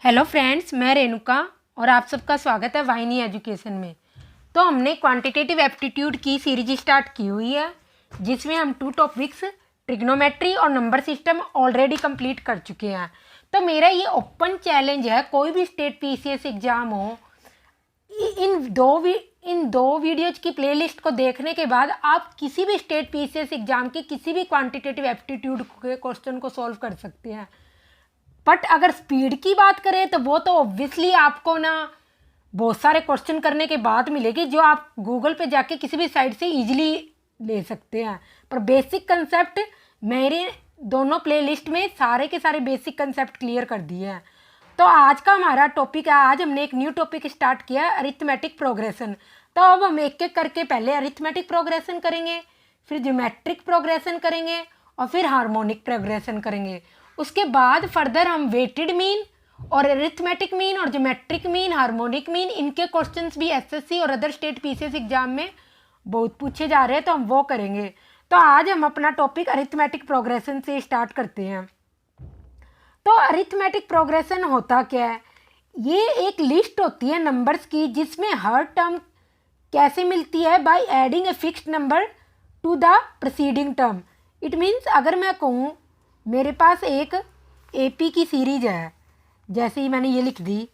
Hello friends, मैं रेणुका और आप सबका स्वागत है वाहिनी एजुकेशन में। तो हमने क्वांटिटेटिव एप्टीट्यूड की सीरीज स्टार्ट की हुई है, जिसमें हम 2 टॉपिक्स ट्रिग्नोमेट्री और नंबर सिस्टम ऑलरेडी कंप्लीट कर चुके हैं। तो मेरा ये ओपन चैलेंज है, कोई भी स्टेट पीसीएस एग्जाम हो, इन दो वीडियोज की प्लेलिस्ट को देखने के बाद आप किसी भी स्टेट पीसीएस एग्जाम के किसी भी क्वांटिटेटिव एप्टीट्यूड के क्वेश्चन को सॉल्व कर सकते हैं। बट अगर स्पीड की बात करें तो वो तो ऑब्वियसली आपको ना बहुत सारे क्वेश्चन करने के बाद मिलेगी, जो आप गूगल पे जाके किसी भी साइट से इजीली ले सकते हैं। पर बेसिक कंसेप्ट मेरे दोनों प्लेलिस्ट में सारे के सारे बेसिक कंसेप्ट क्लियर कर दिए हैं। तो आज का हमारा टॉपिक है, आज हमने एक न्यू टॉपिक स्टार्ट किया है, अरिथमेटिक प्रोग्रेशन। तो अब हम एक एक करके पहले अरिथमेटिक प्रोग्रेशन करेंगे, फिर ज्योमेट्रिक प्रोग्रेशन करेंगे और फिर हार्मोनिक प्रोग्रेशन करेंगे। उसके बाद फर्दर हम वेटेड मीन और अरिथमेटिक मीन और ज्योमेट्रिक मीन, हार्मोनिक मीन, इनके क्वेश्चंस भी एसएससी और अदर स्टेट पीसीएस एग्जाम में बहुत पूछे जा रहे हैं, तो हम वो करेंगे। तो आज हम अपना टॉपिक अरिथमेटिक प्रोग्रेशन से स्टार्ट करते हैं। तो अरिथमेटिक प्रोग्रेशन होता क्या है? ये एक लिस्ट होती है नंबर्स की, जिसमें हर टर्म कैसे मिलती है, bye adding a fixed number two the preceding term. It means अगर मैं कहूँ मेरे पास एक एपी की सीरीज है, जैसे ही मैंने ये लिख दी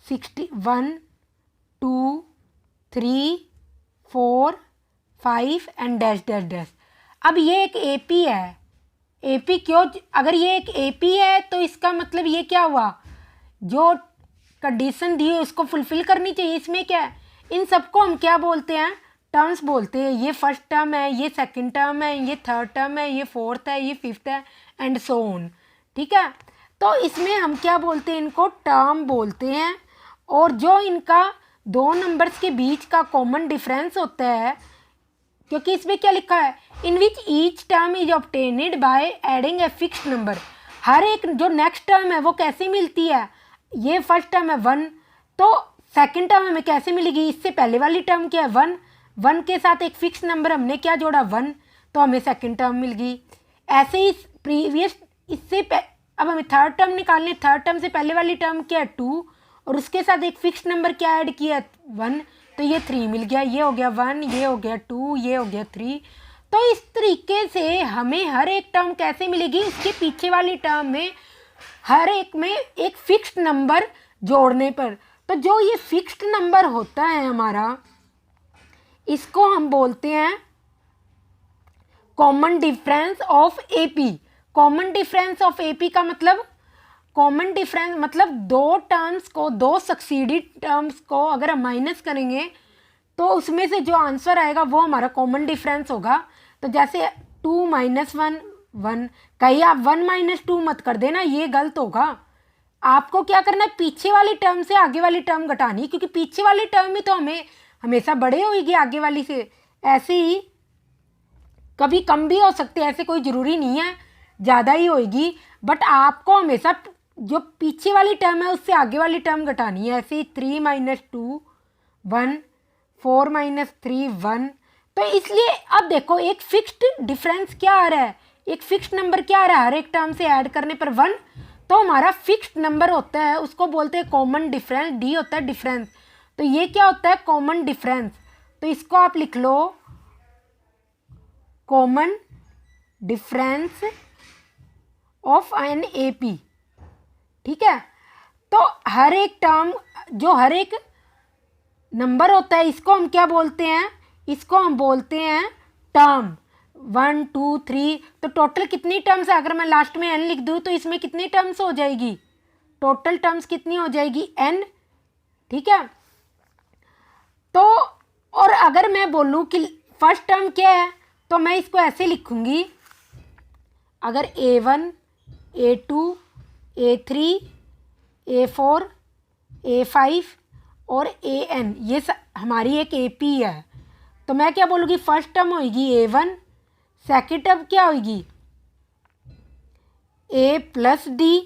61 2 3 4 5 एंड डैश डैश डैश। अब ये एक एपी है। एपी क्यों? अगर ये एक एपी है तो इसका मतलब ये क्या हुआ, जो कंडीशन दी है उसको फुलफिल करनी चाहिए। इसमें क्या है, इन सबको हम क्या बोलते हैं? टर्म्स बोलते हैं। ये फर्स्ट टर्म है, ये सेकंड टर्म है, ये थर्ड टर्म है, ये फोर्थ है, ये फिफ्थ है एंड सो ऑन। ठीक है, तो इसमें हम क्या बोलते हैं? इनको टर्म बोलते हैं। और जो इनका दो नंबर्स के बीच का कॉमन डिफरेंस होता है, क्योंकि इसमें क्या लिखा है, in which each term is obtained by adding a fixed number. हर एक जो नेक्स्ट टर्म है वो कैसे मिलती है? ये फर्स्ट टर्म है 1, तो सेकंड टर्म हमें कैसे मिलेगी? इससे पहले वाली टर्म क्या है 1, 1 के साथ एक फिक्स नंबर हमने क्या जोड़ा 1, तो हमें सेकंड टर्म मिल गई। ऐसे ही प्रीवियस अब हमें थर्ड टर्म निकालनी है। थर्ड टर्म से पहले वाली टर्म क्या है 2, और उसके साथ एक फिक्स नंबर क्या ऐड किया 1, तो ये 3 मिल गया। ये हो गया 1, ये हो गया 2, ये हो गया 3। तो इस तरीके से हमें हर एक टर्म कैसे मिलेगी, इसके पीछे वाली टर्म में हर एक में एक फिक्स्ड नंबर जोड़ने पर। तो जो ये फिक्स्ड नंबर होता है हमारा, इसको हम बोलते हैं common difference of AP. Common difference of AP का मतलब, कॉमन डिफरेंस मतलब दो टर्म्स को, दो सक्सीडिड टर्म्स को अगर हम माइनस करेंगे तो उसमें से जो आंसर आएगा वो हमारा कॉमन डिफरेंस होगा। तो जैसे 2 - 1 1, कहीं आप 1 - 2 मत कर देना, ये गलत होगा। आपको क्या करना है, पीछे वाली टर्म से आगे वाली टर्म घटानी, क्योंकि पीछे वाली टर्म में तो हमें हमेशा बड़े होगी आगे वाली से। ऐसे ही कभी कम भी हो सकते हैं, ऐसे कोई ज़रूरी नहीं है ज़्यादा ही होगी, बट आपको हमेशा जो पीछे वाली टर्म है उससे आगे वाली टर्म घटानी है। ऐसे ही 3 - 2 1, 4 - 3 1। तो इसलिए अब देखो, एक फिक्स्ड डिफरेंस क्या आ रहा है, एक फिक्स्ड नंबर क्या आ रहा है, हर एक टर्म से ऐड करने पर 1। तो हमारा फिक्स्ड नंबर होता है, उसको बोलते हैं कॉमन डिफरेंस। डी होता है डिफरेंस, तो ये क्या होता है, कॉमन डिफरेंस। तो इसको आप लिख लो common difference of an AP. ठीक है, तो हर एक टर्म, जो हर एक नंबर होता है, इसको हम क्या बोलते हैं, इसको हम बोलते हैं टर्म। 1 2 3, तो टोटल कितनी टर्म्स है? अगर मैं लास्ट में n लिख दूँ तो इसमें कितनी टर्म्स हो जाएगी, टोटल टर्म्स कितनी हो जाएगी, n। ठीक है, तो और अगर मैं बोलूँ कि फर्स्ट टर्म क्या है, तो मैं इसको ऐसे लिखूँगी, अगर A1 A2 A3 A4 A5 और AN ये हमारी एक AP है, तो मैं क्या बोलूँगी, फर्स्ट टर्म होगी A1, सेकेंड टर्म क्या होगी A+D,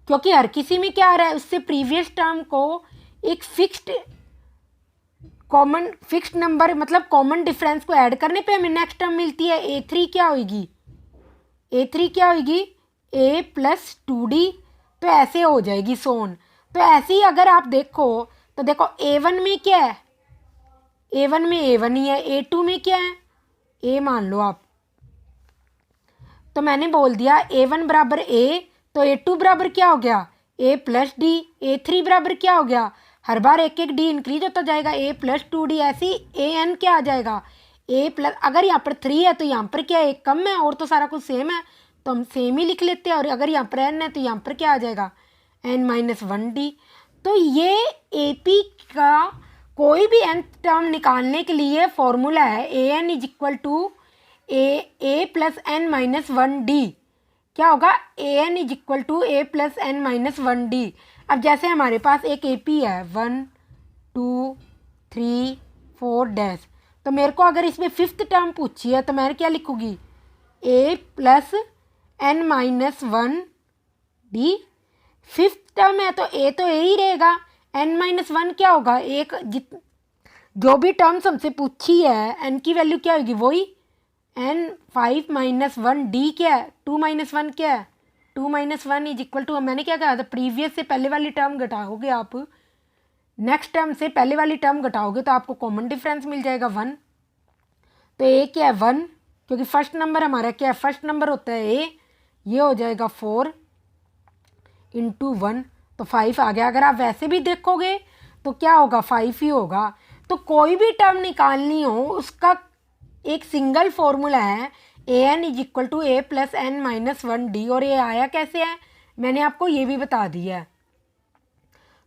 क्योंकि हर किसी में क्या आ रहा है, उससे प्रीवियस टर्म को एक फिक्स्ड नंबर मतलब कॉमन डिफरेंस को ऐड करने पे हमें नेक्स्ट टर्म मिलती है। A3 क्या होगी, A3 क्या होगी A + 2D, तो ऐसे हो जाएगी सोन। तो ऐसे ही अगर आप देखो तो देखो A1 में क्या है, A1 में A1 ही है, A2 में क्या है, A मान लो आप। तो मैंने बोल दिया A1 बराबर A, तो A2 बराबर क्या हो गया, A प्लस डी। A3 बराबर क्या हो गया, हर बार एक एक डी इंक्रीज होता जाएगा, A प्लस 2D। ऐसे ही AN क्या आ जाएगा, A प्लस, अगर यहाँ पर 3 है तो यहाँ पर क्या है, एक कम है, और तो सारा कुछ सेम है तो हम सेम ही लिख लेते हैं। और अगर यहाँ पर N है तो यहाँ पर क्या आ जाएगा, N-1D। तो ये AP का कोई भी n टर्म निकालने के लिए फॉर्मूला है AN is equal to A plus N-1D। क्या होगा, AN is equal to A plus N-1D। अब जैसे हमारे पास एक AP है 1 2 3 4 डैश, तो मेरे को अगर इसमें फिफ्थ टर्म पूछी है तो मैं क्या लिखूँगी, A plus N-1D। Fifth term है तो A तो A ही रहेगा, N-1 क्या होगा, एक जो भी टर्म्स हमसे पूछी है N की वैल्यू क्या होगी वही, N5-1D क्या है, 2-1 क्या है, 2-1 इज इक्वल टू, मैंने क्या कहा था, प्रीवियस से पहले वाली टर्म घटाओगे आप, नेक्स्ट टर्म से पहले वाली टर्म घटाओगे तो आपको कॉमन डिफरेंस मिल जाएगा 1। तो A क्या है 1, क्योंकि फर्स्ट नंबर हमारा क्या है, फर्स्ट नंबर होता है A, ये हो जाएगा 4 इंटू 1, तो 5 आ गया। अगर आप वैसे भी देखोगे तो क्या होगा, 5 ही होगा। तो कोई भी टर्म निकालनी हो उसका एक सिंगल फॉर्मूला है AN is equal to A plus N-1D। और ये आया कैसे है, मैंने आपको ये भी बता दिया है।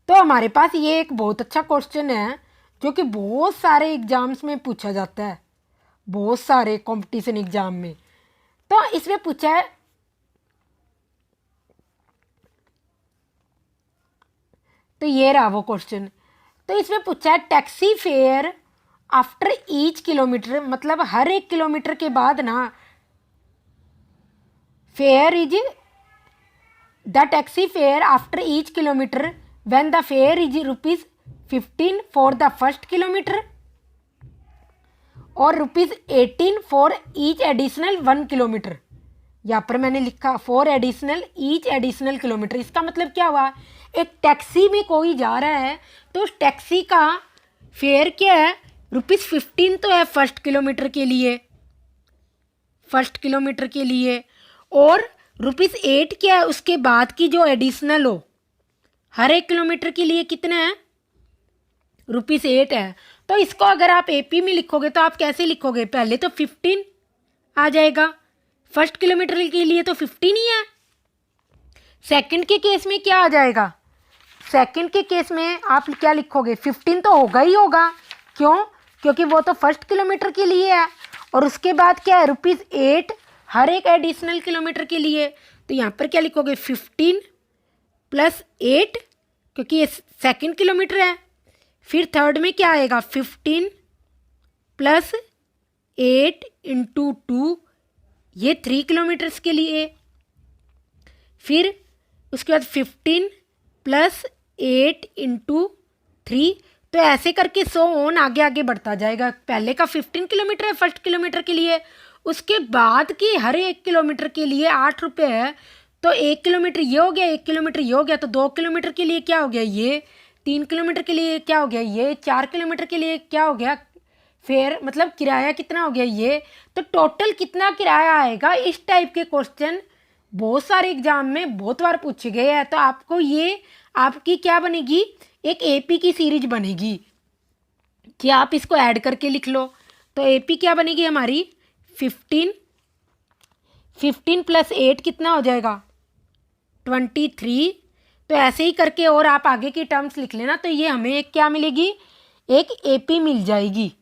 तो हमारे पास ये एक बहुत अच्छा क्वेश्चन है जो कि बहुत सारे एग्जाम्स में पूछा जाता है, बहुत सारे कंपटीशन एग्जाम में। तो इसमें पूछा है, तो ये रहा वो क्वेश्चन। तो इसमें पूछा है taxi fare after each kilometre, मतलब हर एक किलोमीटर के बाद ना fair is the taxi fare after each kilometre when the fair is ₹15 for the first kilometre और ₹18 फॉर ईच एडिशनल 1 किलोमीटर। यहाँ पर मैंने लिखा for additional each additional kilometre. इसका मतलब क्या हुआ, एक टैक्सी में कोई जा रहा है तो उस टैक्सी का फेयर क्या है, ₹15 तो है फर्स्ट किलोमीटर के लिए, फर्स्ट किलोमीटर के लिए, और ₹8 क्या है उसके बाद की जो एडिशनल हो, हर एक किलोमीटर के लिए कितना है, ₹8 है। तो इसको अगर आप AP में लिखोगे तो आप कैसे लिखोगे, पहले तो 15 आ जाएगा, फर्स्ट किलोमीटर के लिए तो 15 ही है। सेकंड के केस में क्या आ जाएगा, सेकंड के केस में आप क्या लिखोगे, 15 तो होगा ही होगा, क्यों, क्योंकि वो तो फर्स्ट किलोमीटर के लिए है। और उसके बाद क्या है, ₹8 हर एक एडिशनल किलोमीटर के लिए। तो यहाँ पर क्या लिखोगे, 15 प्लस 8, क्योंकि ये सेकंड किलोमीटर है। फिर थर्ड में क्या आएगा, 15 प्लस 8 इंटू 2, ये 3 किलोमीटर्स के लिए। फिर उसके बाद 15 प्लस 8 इंटू 3, तो ऐसे करके 100 ऑन आगे आगे बढ़ता जाएगा। पहले का 15 किलोमीटर है फर्स्ट किलोमीटर के लिए, उसके बाद की हर एक किलोमीटर के लिए 8 रुपये है। तो 1 किलोमीटर ये हो गया, 1 किलोमीटर ये हो गया, तो 2 किलोमीटर के लिए क्या हो गया ये, 3 किलोमीटर के लिए क्या हो गया ये, 4 किलोमीटर के लिए क्या हो गया, फिर मतलब किराया कितना हो गया ये। तो टोटल कितना किराया आएगा, इस टाइप के क्वेश्चन बहुत सारे एग्जाम में बहुत बार पूछे गए हैं। तो आपको ये आपकी क्या बनेगी, एक AP की सीरीज बनेगी कि आप इसको ऐड करके लिख लो। तो AP क्या बनेगी हमारी, 15 प्लस 8 कितना हो जाएगा, 23। तो ऐसे ही करके और आप आगे की टर्म्स लिख लेना, तो ये हमें एक क्या मिलेगी, एक AP मिल जाएगी।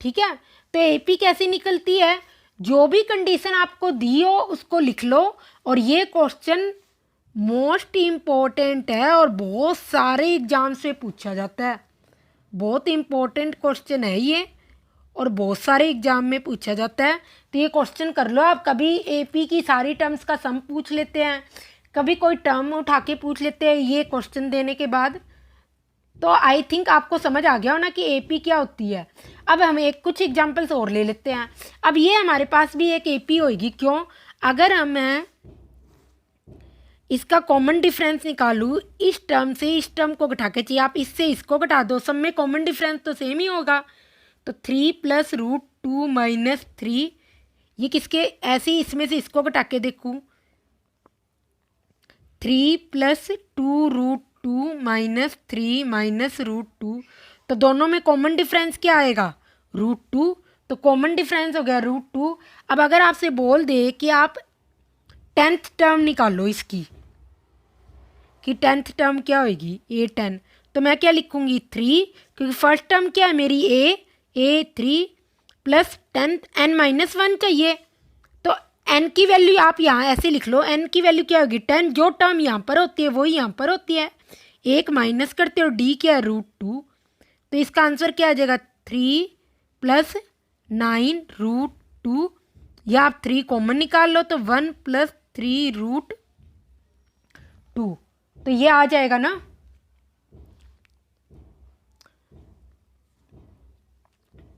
ठीक है, तो AP कैसे निकलती है, जो भी कंडीशन आपको दी हो उसको लिख लो। और ये क्वेश्चन मोस्ट इम्पोर्टेंट है और बहुत सारे एग्जाम से पूछा जाता है, बहुत इम्पोर्टेंट क्वेश्चन है ये और बहुत सारे एग्जाम में पूछा जाता है। तो ये क्वेश्चन कर लो आप, कभी AP की सारी टर्म्स का सम पूछ लेते हैं, कभी कोई टर्म उठा के पूछ लेते हैं ये क्वेश्चन देने के बाद। तो आई थिंक आपको समझ आ गया हो ना कि AP क्या होती है। अब हम एक कुछ एग्जांपल्स और ले लेते हैं। अब ये हमारे पास भी एक AP होगी, क्यों, अगर हम इसका कॉमन डिफरेंस निकालूँ, इस टर्म से इस टर्म को घटा के, चाहिए आप इससे इसको घटा दो, सब में कॉमन डिफरेंस तो सेम ही होगा। तो 3 + √2 - 3, ये किसके, ऐसे ही इसमें से इसको घटा के देखूँ, 3 + 2√2 - 3 - √2, तो दोनों में कॉमन डिफरेंस क्या आएगा, √2, तो कॉमन डिफरेंस हो गया √2। अब अगर आपसे बोल दे कि आप 10th टर्म निकालो इसकी, कि 10th टर्म क्या होगी, A10, तो मैं क्या लिखूंगी 3, क्योंकि फर्स्ट टर्म क्या है मेरी A3 + 10th n-1 चाहिए, तो n की वैल्यू आप यहाँ ऐसे लिख लो, n की वैल्यू क्या होगी 10, जो टर्म यहाँ पर होती है वही यहाँ पर होती है, एक माइनस करते हो, d क्या है √2, तो इसका आंसर क्या आ जाएगा 3 + 9 √2, या आप 3 कॉमन निकाल लो तो 1 + 3 √2, तो ये आ जाएगा ना।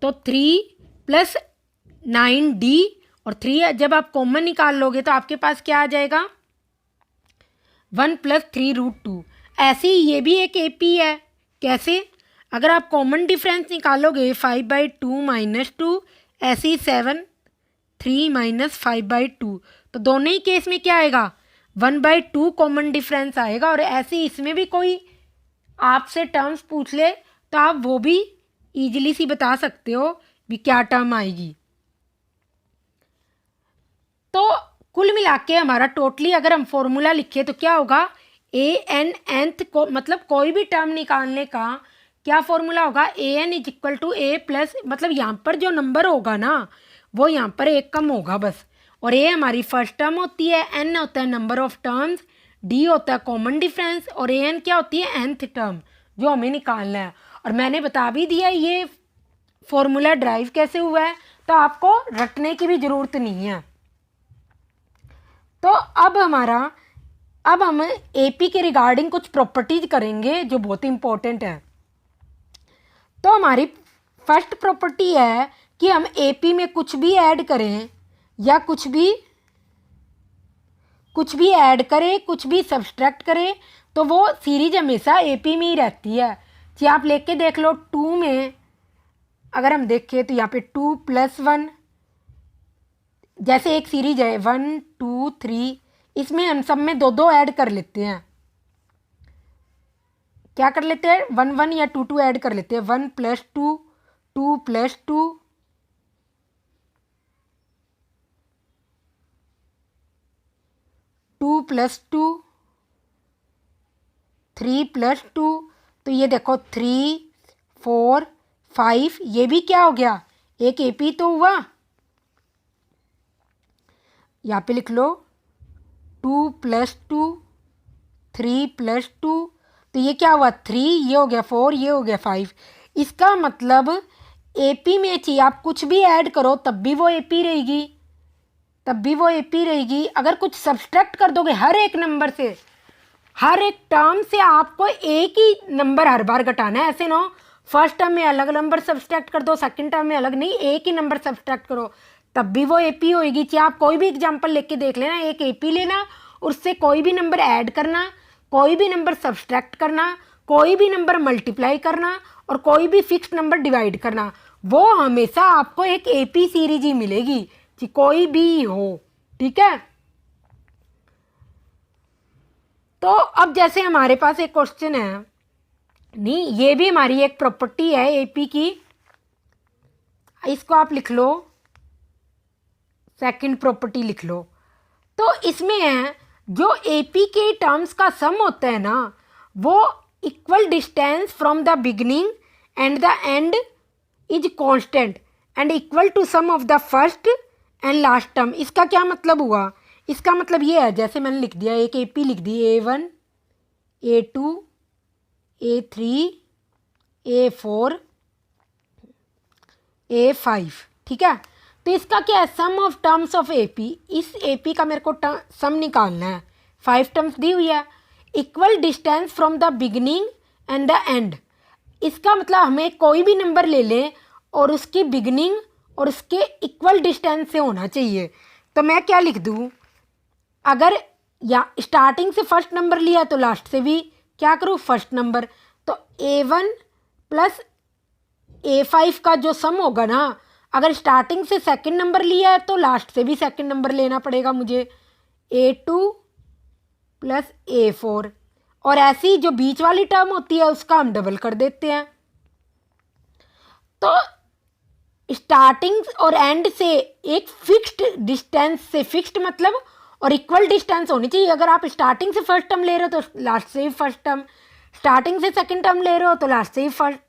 तो 3 + 9d और 3 जब आप कॉमन निकाल लोगे तो आपके पास क्या आ जाएगा 1 + 3 √2। ऐसे ही ये भी एक AP है, कैसे, अगर आप कॉमन डिफरेंस निकालोगे 5/2 - 2, ऐसे ही 7 3 - 5/2, तो दोनों ही केस में क्या आएगा 1/2 कॉमन डिफरेंस आएगा। और ऐसे ही इसमें भी कोई आपसे टर्म्स पूछ ले तो आप वो भी इजीली सी बता सकते हो भी क्या टर्म आएगी। तो कुल मिला के हमारा टोटली अगर हम फॉर्मूला लिखे तो क्या होगा, nth को मतलब कोई भी टर्म निकालने का क्या फॉर्मूला होगा, an = a+, मतलब यहाँ पर जो नंबर होगा ना वो यहाँ पर एक कम होगा बस, और a हमारी फर्स्ट टर्म होती है, n होता है नंबर ऑफ टर्म्स, d होता है कॉमन डिफरेंस, और an क्या होती है nth टर्म जो हमें निकालना है। और मैंने बता भी दिया ये फॉर्मूला ड्राइव कैसे हुआ है, तो आपको रटने की भी ज़रूरत नहीं है। तो अब हम AP के रिगार्डिंग कुछ प्रॉपर्टीज करेंगे जो बहुत इंपॉर्टेंट है। तो हमारी फर्स्ट प्रॉपर्टी है कि हम AP में कुछ भी ऐड करें या कुछ भी ऐड करें, कुछ भी सब्सट्रैक्ट करें, तो वो सीरीज हमेशा AP में ही रहती है। जी आप लेके देख लो, 2 में अगर हम देखें तो यहाँ पे 2 + 1, जैसे एक सीरीज है 1 2 3, इसमें हम सब में 2 ऐड कर लेते हैं, क्या कर लेते हैं 1 1 या 2 2 ऐड कर लेते हैं, 1 + 2 2 + 2 2 + 2 3 + 2, तो ये देखो 3 4 5, ये भी क्या हो गया एक AP तो हुआ, यहाँ पे लिख लो 2 + 2 3 + 2, तो ये क्या हुआ 3, ये हो गया 4, ये हो गया 5। इसका मतलब AP में चाहिए आप कुछ भी ऐड करो तब भी वो AP रहेगी, अगर कुछ सब्सट्रैक्ट कर दोगे हर एक नंबर से, हर एक टर्म से आपको एक ही नंबर हर बार घटाना है, ऐसे ना फर्स्ट टर्म में अलग नंबर सब्सट्रैक्ट कर दो, सेकंड टर्म में अलग नहीं, एक ही नंबर सब्सट्रैक्ट करो तब भी वो AP होएगी। चाहे आप कोई भी एग्जांपल लेके देख लेना, एक AP लेना, उससे कोई भी नंबर ऐड करना, कोई भी नंबर सब्सट्रैक्ट करना, कोई भी नंबर मल्टीप्लाई करना और कोई भी फिक्स्ड नंबर डिवाइड करना, वो हमेशा आपको एक AP सीरीज ही मिलेगी, कि कोई भी हो, ठीक है। तो अब जैसे हमारे पास एक क्वेश्चन है, नहीं ये भी हमारी एक प्रॉपर्टी है AP की, इसको आप लिख लो, सेकंड प्रॉपर्टी लिख लो। तो इसमें है जो AP के टर्म्स का सम होता है ना, वो equal distance from the beginning and the end is constant and equal to sum of the first and last term. इसका क्या मतलब हुआ, इसका मतलब ये है, जैसे मैंने लिख दिया एक AP लिख दी, A1 A2 A3 A4 A5, ठीक है। तो इसका क्या है sum of terms of AP, इस AP का मेरे को सम निकालना है, 5 टर्म्स दी हुई है, equal distance from the beginning and the and. इसका मतलब हमें कोई भी नंबर ले लें और उसकी बिगिनिंग और उसके इक्वल डिस्टेंस से होना चाहिए। तो मैं क्या लिख दूँ, अगर या स्टार्टिंग से फर्स्ट नंबर लिया तो लास्ट से भी क्या करूँ फर्स्ट नंबर। तो A1 प्लस A5 का जो सम होगा ना, अगर स्टार्टिंग से सेकंड नंबर लिया है तो लास्ट से भी सेकंड नंबर लेना पड़ेगा मुझे, A2 प्लस A4। और ऐसी जो बीच वाली टर्म होती है उसका हम डबल कर देते हैं। तो स्टार्टिंग और एंड से एक फिक्स्ड डिस्टेंस से, फिक्स्ड मतलब और इक्वल डिस्टेंस होनी चाहिए। अगर आप स्टार्टिंग से फर्स्ट टर्म ले रहे हो तो लास्ट से ही फर्स्ट टर्म, स्टार्टिंग से सेकंड टर्म ले रहे हो तो लास्ट से ही फर्स्ट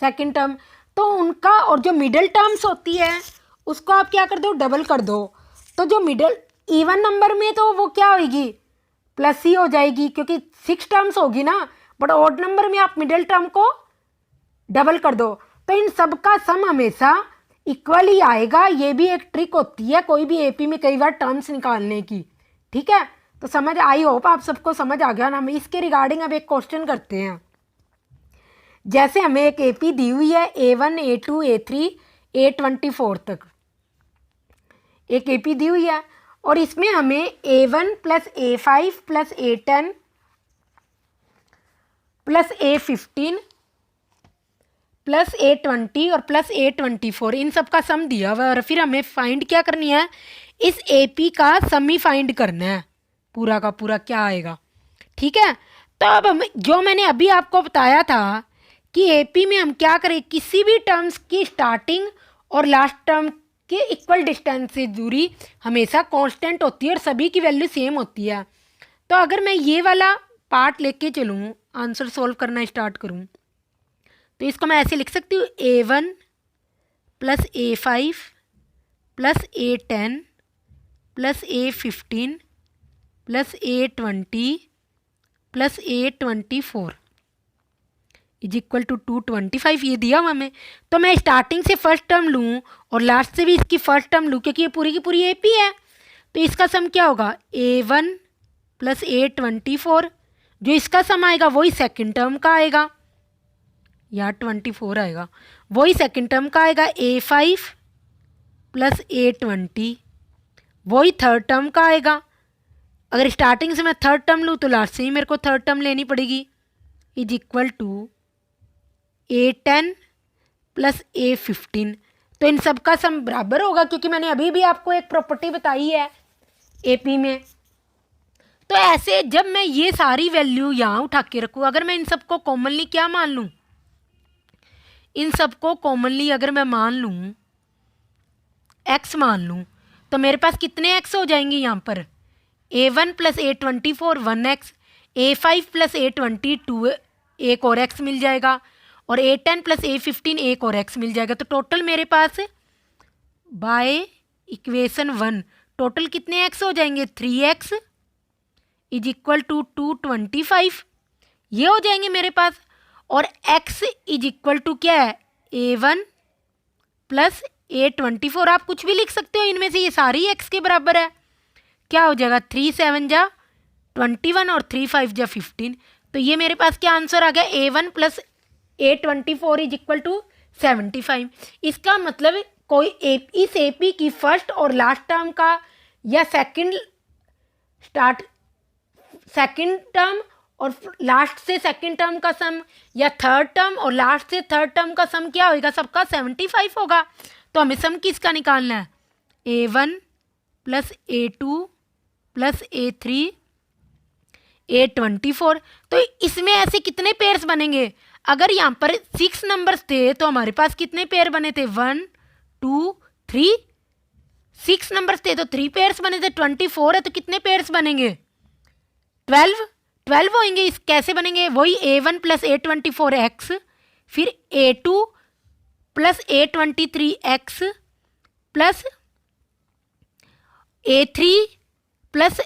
सेकंड टर्म, तो उनका और जो मिडिल टर्म्स होती है उसको आप क्या कर दो डबल कर दो। तो जो मिडिल इवन नंबर में तो वो क्या होगी प्लस ही हो जाएगी क्योंकि 6 टर्म्स होगी ना, बट ऑड नंबर में आप मिडिल टर्म को डबल कर दो। तो इन सब का सम हमेशा इक्वल ही आएगा। ये भी एक ट्रिक होती है कोई भी एपी में कई बार टर्म्स निकालने की, ठीक है। तो समझ आई होप आप सबको समझ आ गया ना। हम इसके रिगार्डिंग अब एक क्वेश्चन करते हैं। जैसे हमें एक एपी दी हुई है A1 A2 A3 A24 तक एक एपी दी हुई है, और इसमें हमें A1 plus A5 plus A10 plus A15 plus A20 और प्लस A24 इन सब का सम दिया हुआ है। और फिर हमें फाइंड क्या करनी है, इस एपी का सम ही फाइंड करना है, पूरा का पूरा क्या आएगा, ठीक है। तो अब हम जो मैंने अभी आपको बताया था कि एपी में हम क्या करें, किसी भी टर्म्स की स्टार्टिंग और लास्ट टर्म के इक्वल डिस्टेंस से दूरी हमेशा कांस्टेंट होती है और सभी की वैल्यू सेम होती है। तो अगर मैं ये वाला पार्ट लेके चलूँ, आंसर सॉल्व करना स्टार्ट करूँ, तो इसको मैं ऐसे लिख सकती हूँ A1 plus A5 plus A10 plus A15 plus A20 plus A24 is equal to 225। ये दिया हुआ हमें। तो मैं स्टार्टिंग से फर्स्ट टर्म लूँ और लास्ट से भी इसकी फर्स्ट टर्म लूँ क्योंकि ये पूरी की पूरी एपी है। तो इसका सम क्या होगा A1 प्लस A24, जो इसका सम आएगा वही सेकंड टर्म का आएगा, या 24 आएगा, वही सेकंड टर्म का आएगा। A5 प्लस A20 वही थर्ड टर्म का आएगा। अगर स्टार्टिंग से मैं थर्ड टर्म लूँ तो लास्ट से ही मेरे को थर्ड टर्म लेनी पड़ेगी, is equal to A10 plus A15। तो इन सब का सम बराबर होगा क्योंकि मैंने अभी भी आपको एक प्रॉपर्टी बताई है एपी में। तो ऐसे जब मैं ये सारी वैल्यू यहाँ उठा के रखूँ, अगर मैं इन सबको कॉमनली क्या मान लूँ, इन सबको कॉमनली अगर मैं मान लूँ x मान लूँ, तो मेरे पास कितने x हो जाएंगे यहाँ पर, A1 plus A24 1x, A5 plus A20 2 एक और x मिल जाएगा, और A10 प्लस A15 एक और x मिल जाएगा। तो टोटल मेरे पास बाय इक्वेशन 1 टोटल कितने x हो जाएंगे, 3x इज इक्वल टू 225 ये हो जाएंगे मेरे पास। और x इज इक्वल टू क्या है, A1 प्लस A24। आप कुछ भी लिख सकते हो इनमें से, ये सारी x के बराबर है। क्या हो जाएगा 3 7 जा 21 और 3 5 जा 15। तो ये मेरे पास क्या आंसर आ गया, A1 plus A24 is equal to 75। इसका मतलब कोई इस एपी की फर्स्ट और लास्ट टर्म का या सेकंड टर्म और लास्ट से सेकंड टर्म का सम, या थर्ड टर्म और लास्ट से थर्ड टर्म का सम क्या होगा, सबका 75 होगा। तो हमें सम किसका निकालना है, A1 plus A2 plus A3 A24। तो इसमें ऐसे कितने पेयर्स बनेंगे, अगर यहाँ पर 6 नंबर्स थे तो हमारे पास कितने पेयर बने थे, 1 2 3, 6 नंबर्स थे तो 3 पेयर्स बने थे। 24 है तो कितने पेयर्स बनेंगे, 12 होंगे। इस कैसे बनेंगे, वही A1 प्लस A24 x, फिर A2 plus A23 x plus A3 plus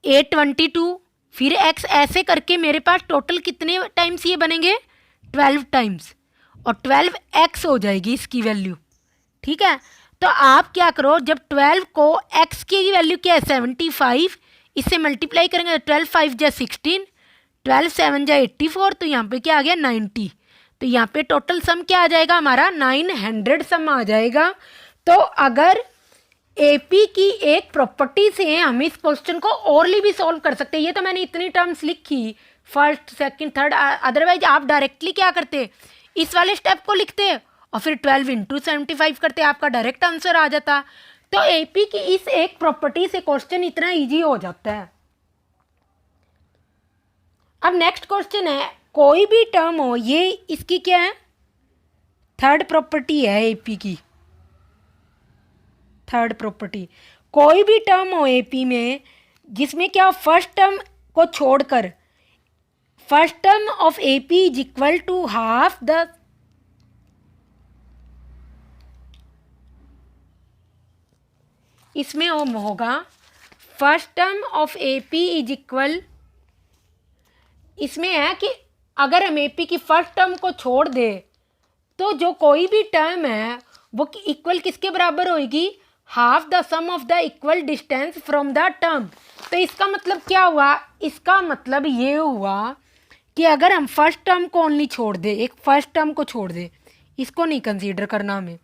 A22 फिर x, ऐसे करके मेरे पास टोटल कितने टाइम्स ये बनेंगे, 12 टाइम्स, और 12x हो जाएगी इसकी वैल्यू, ठीक है। तो आप क्या करो, जब 12 को x की वैल्यू क्या है 75, इससे मल्टीप्लाई करेंगे तो 12 5 जा 16, 12 7 जा 84, तो यहाँ पे क्या आ गया 90। तो यहाँ पे टोटल सम क्या आ जाएगा हमारा 900 सम आ जाएगा। तो अगर एपी की एक प्रॉपर्टी से हम इस क्वेश्चन को ओरली भी सॉल्व कर सकते हैं। ये तो मैंने इतनी टर्म्स लिखी, फर्स्ट सेकंड थर्ड, अदरवाइज आप डायरेक्टली क्या करते, इस वाले स्टेप को लिखते और फिर 12 इंटू 75 करते, आपका डायरेक्ट आंसर आ जाता। तो एपी की इस एक प्रॉपर्टी से क्वेश्चन इतना इजी हो जाता है। अब नेक्स्ट क्वेश्चन है, कोई भी टर्म हो, ये इसकी क्या है, थर्ड प्रॉपर्टी है एपी की, थर्ड प्रॉपर्टी। कोई भी टर्म हो एपी में जिसमें क्या फर्स्ट टर्म को छोड़कर, first term of AP is equal to half the, इसमें होगा first term of AP is equal, इसमें है कि अगर हम एपी की फर्स्ट टर्म को छोड़ दे तो जो कोई भी टर्म है वो इक्वल किसके बराबर होगी, half the sum of the equal distance from the term. तो इसका मतलब क्या हुआ, इसका मतलब ये हुआ कि अगर हम फर्स्ट टर्म को ओनली छोड़ दे, एक फर्स्ट टर्म को छोड़ दे, इसको नहीं कंसीडर करना हमें,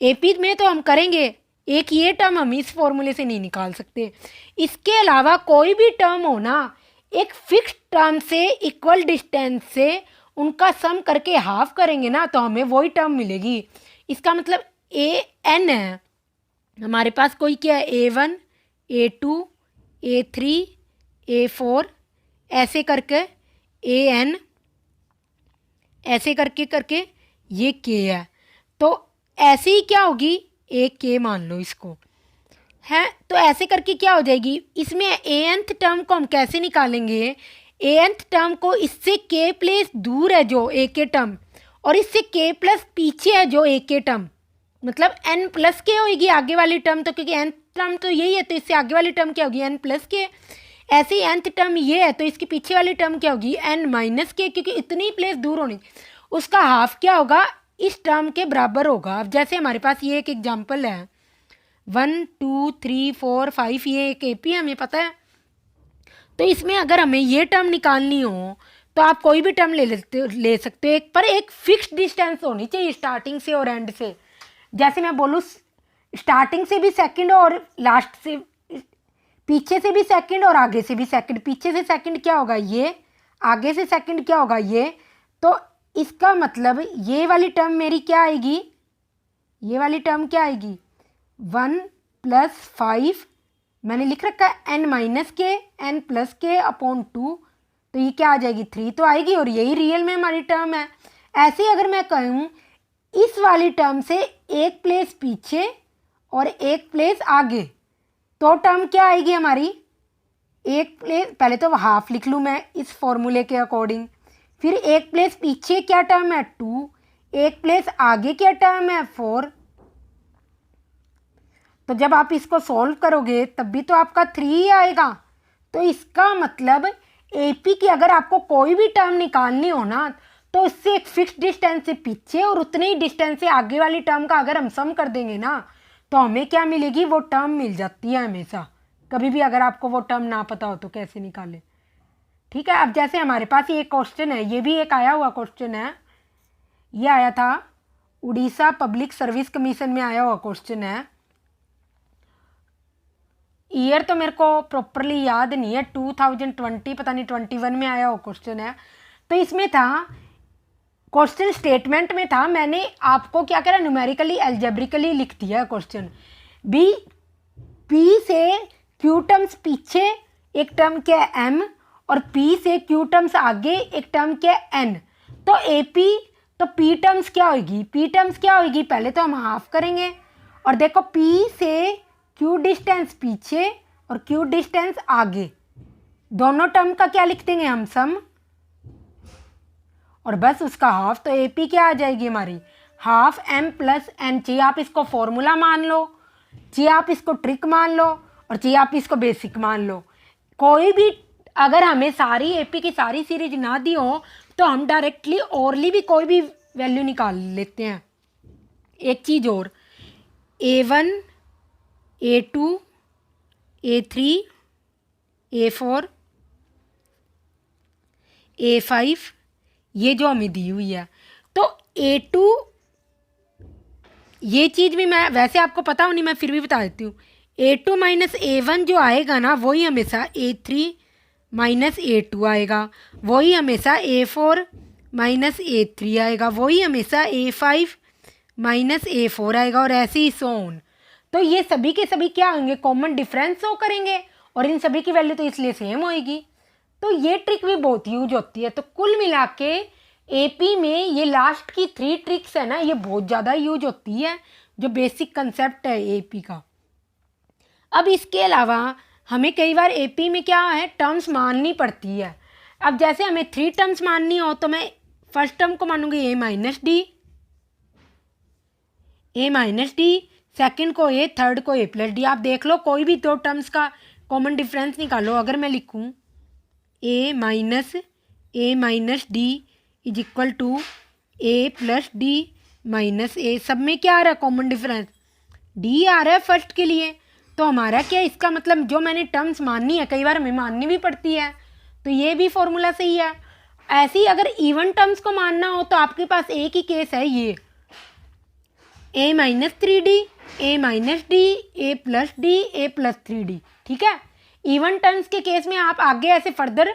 एपी में तो हम करेंगे, एक ये टर्म हम इस फॉर्मूले से नहीं निकाल सकते। इसके अलावा कोई भी टर्म हो ना, एक फिक्स टर्म से इक्वल डिस्टेंस से उनका सम करके हाफ करेंगे ना तो हमें वही टर्म मिलेगी। इसका मतलब ए एन है हमारे पास, कोई क्या है, A1 A2 A3 A4 ऐसे करके AN, ऐसे करके करके ये K है। तो ऐसे ही क्या होगी, एक K मान लो इसको है, तो ऐसे करके क्या हो जाएगी, इसमें एनथ टर्म को हम कैसे निकालेंगे, एनथ टर्म को इससे K प्लस दूर है जो ए के टर्म, और इससे K प्लस पीछे है जो ए के टर्म, मतलब n प्लस के होगी आगे वाली टर्म, तो क्योंकि nth टर्म तो यही है तो इससे आगे वाली टर्म क्या होगी, n प्लस के। ऐसे ही nth टर्म ये है तो इसके पीछे वाली टर्म क्या होगी, n माइनस के, क्योंकि इतनी प्लेस दूर होनी, उसका हाफ क्या होगा, इस टर्म के बराबर होगा। अब जैसे हमारे पास ये एक एग्जाम्पल है 1 2 3 4 5, ये एक एपी हमें पता है, तो इसमें अगर हमें ये टर्म निकालनी हो तो आप कोई भी टर्म ले सकते हो, एक पर एक फिक्स डिस्टेंस होनी चाहिए स्टार्टिंग से और एंड से। जैसे मैं बोलूँ स्टार्टिंग से भी सेकंड और लास्ट से, पीछे से भी सेकंड और आगे से भी सेकंड, पीछे से सेकंड क्या होगा ये, आगे से सेकंड क्या होगा ये, तो इसका मतलब ये वाली टर्म मेरी क्या आएगी, ये वाली टर्म क्या आएगी 1 + 5, मैंने लिख रखा है n माइनस के n प्लस के अपॉन 2, तो ये क्या आ जाएगी 3 तो आएगी, और यही रियल में हमारी टर्म है। ऐसे ही अगर मैं कहूँ इस वाली टर्म से एक प्लेस पीछे और एक प्लेस आगे, तो टर्म क्या आएगी हमारी, एक प्लेस, पहले तो हाफ लिख लूँ मैं इस फॉर्मूले के अकॉर्डिंग, फिर एक प्लेस पीछे क्या टर्म है 2, एक प्लेस आगे क्या टर्म है 4। तो जब आप इसको सॉल्व करोगे तब भी तो आपका 3 ही आएगा। तो इसका मतलब एपी की अगर आपको कोई भी टर्म निकालनी हो ना तो उससे एक फिक्स डिस्टेंस से पीछे और उतने ही डिस्टेंस से आगे वाली टर्म का अगर हम सम कर देंगे ना तो हमें क्या मिलेगी, वो टर्म मिल जाती है हमेशा। कभी भी अगर आपको वो टर्म ना पता हो तो कैसे निकालें, ठीक है। अब जैसे हमारे पास ये क्वेश्चन है, ये भी एक आया हुआ क्वेश्चन है, ये आया था उड़ीसा पब्लिक सर्विस कमीशन में आया हुआ क्वेश्चन है। ईयर तो मेरे को प्रॉपरली याद नहीं है, 2020 पता नहीं 21 में आया हुआ क्वेश्चन है। तो इसमें था, क्वेश्चन स्टेटमेंट में था, मैंने आपको क्या करा, न्यूमेरिकली एल्जेब्रिकली लिख दिया क्वेश्चन। बी पी से क्यू टर्म्स पीछे एक टर्म के एम और पी से क्यू टर्म्स आगे एक टर्म के एन, तो ए पी, तो पी टर्म्स क्या होगी, पी टर्म्स क्या होगी, पहले तो हम हाफ करेंगे, और देखो पी से क्यू डिस्टेंस पीछे और क्यू डिस्टेंस आगे, दोनों टर्म का क्या लिख देंगे हम सम, और बस उसका हाफ, तो एपी क्या आ जाएगी हमारी, हाफ एम प्लस एन। चाहिए आप इसको फॉर्मूला मान लो, चाहिए आप इसको ट्रिक मान लो, और चाहिए आप इसको बेसिक मान लो। कोई भी अगर हमें सारी एपी की सारी सीरीज ना दी हो तो हम डायरेक्टली ओरली भी कोई भी वैल्यू निकाल लेते हैं। एक चीज़ और, A1 A2 A3 A4 A5 ये जो हमें दी हुई है, तो A2 ये चीज़ भी मैं वैसे आपको पता होनी, मैं फिर भी बता देती हूँ। A2 माइनस A1 जो आएगा ना वही हमेशा A3 माइनस A2 आएगा, वही हमेशा A4 माइनस A3 आएगा, वही हमेशा A5 माइनस A4 आएगा, और ऐसे ही सो ऑन। तो ये सभी के सभी क्या होंगे, कॉमन डिफरेंस शो करेंगे, और इन सभी की वैल्यू तो इसलिए सेम होएगी। तो ये ट्रिक भी बहुत यूज होती है। तो कुल मिला के एपी में ये लास्ट की 3 ट्रिक्स है ना, ये बहुत ज़्यादा यूज होती है, जो बेसिक कंसेप्ट है एपी का। अब इसके अलावा हमें कई बार एपी में क्या है, टर्म्स माननी पड़ती है। अब जैसे हमें 3 टर्म्स माननी हो तो मैं फर्स्ट टर्म को मानूंगी ए माइनस डी, सेकेंड को ए, थर्ड को ए प्लस डी। आप देख लो कोई भी 2 टर्म्स का कॉमन डिफरेंस निकालो। अगर मैं लिखूं a minus d is equal to a plus d minus a, सब में क्या आ रहा है कॉमन डिफरेंस, डी आ रहा है फर्स्ट के लिए। तो हमारा क्या, इसका मतलब जो मैंने टर्म्स माननी है, कई बार हमें माननी भी पड़ती है, तो ये भी फॉर्मूला सही है। ऐसे ही अगर इवन टर्म्स को मानना हो तो आपके पास एक ही केस है, ये ए माइनस 3D, ए माइनस डी, ए प्लस डी, ए प्लस 3D। ठीक है, इवन टर्म्स के केस में आप आगे ऐसे फर्दर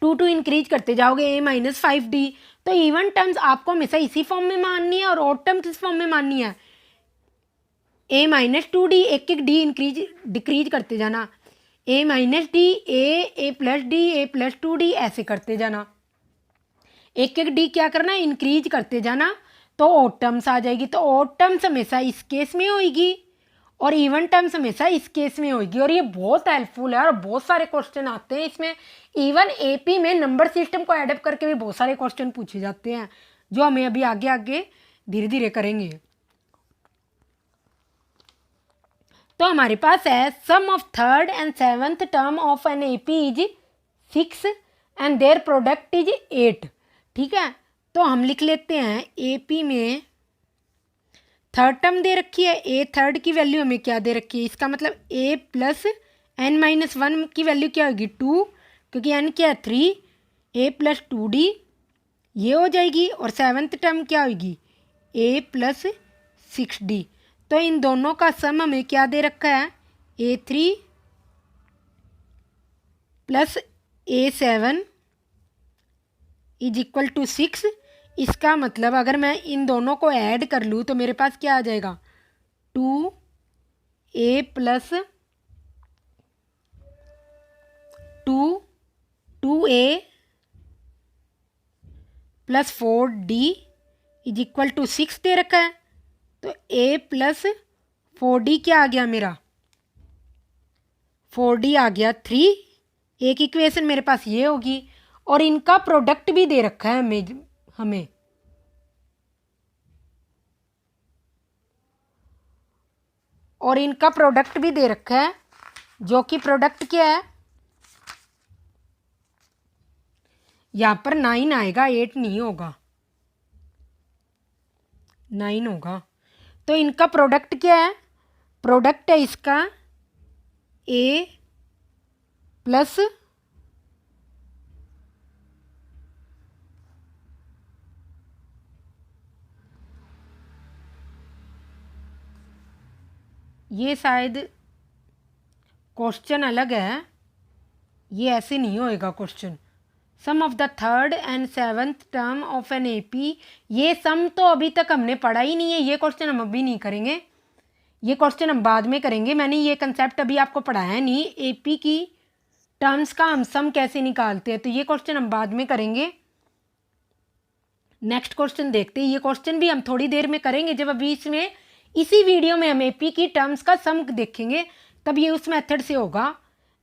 2 इंक्रीज करते जाओगे, ए माइनस 5D। तो इवन टर्म्स आपको हमेशा इसी फॉर्म में माननी है, और ऑड टर्म्स इस फॉर्म में माननी है, ए माइनस 2D, एक एक डी इंक्रीज डिक्रीज करते जाना, ए माइनस डी, ए प्लस डी, ए प्लस 2D, ऐसे करते जाना, एक एक डी क्या करना है, इंक्रीज करते जाना, तो ऑड टर्म्स आ जाएगी। तो ऑड टर्म्स हमेशा इस केस में होगी, और इवन टर्म्स हमेशा इस केस में होगी। और ये बहुत हेल्पफुल है, और बहुत सारे क्वेश्चन आते हैं इसमें। इवन एपी में नंबर सिस्टम को एडप्ट करके भी बहुत सारे क्वेश्चन पूछे जाते हैं, जो हमें अभी आगे आगे धीरे धीरे करेंगे। तो हमारे पास है sum of third and seventh term of an AP is 6 and their product is 8। ठीक है, तो हम लिख लेते हैं एपी में थर्ड टर्म दे रखी है, ए थर्ड की वैल्यू हमें क्या दे रखी है, इसका मतलब ए प्लस एन माइनस 1 की वैल्यू क्या होगी 2, क्योंकि एन क्या है 3, ए प्लस 2D ये हो जाएगी, और सेवन्थ टर्म क्या होगी ए प्लस 6D। तो इन दोनों का सम हमें क्या दे रखा है, A3 plus A7 is equal to 6। इसका मतलब अगर मैं इन दोनों को ऐड कर लूँ तो मेरे पास क्या आ जाएगा, 2A plus 2A plus 4D is equal to 6 दे रखा है। तो A प्लस 4D क्या आ गया मेरा, 4D आ गया 3। एक इक्वेशन मेरे पास ये होगी, और इनका प्रोडक्ट भी दे रखा है हमें और इनका प्रोडक्ट भी दे रखा है, जो कि प्रोडक्ट क्या है, यहाँ पर 9 आएगा, 8 नहीं होगा, 9 होगा। तो इनका प्रोडक्ट क्या है, प्रोडक्ट है इसका ए प्लस ये शायद क्वेश्चन अलग है, ये ऐसे नहीं होएगा question. Sum of the third and seventh term of an AP, ये सम तो अभी तक हमने पढ़ा ही नहीं है, ये क्वेश्चन हम अभी नहीं करेंगे, ये क्वेश्चन हम बाद में करेंगे। मैंने ये कंसेप्ट अभी आपको पढ़ाया नहीं, एपी की टर्म्स का हम सम कैसे निकालते हैं, तो ये क्वेश्चन हम बाद में करेंगे। नेक्स्ट क्वेश्चन देखते हैं, ये क्वेश्चन भी हम थोड़ी देर में करेंगे, जब अभी इसमें इसी वीडियो में हम एपी की टर्म्स का सम देखेंगे, तब ये उस मेथड से होगा।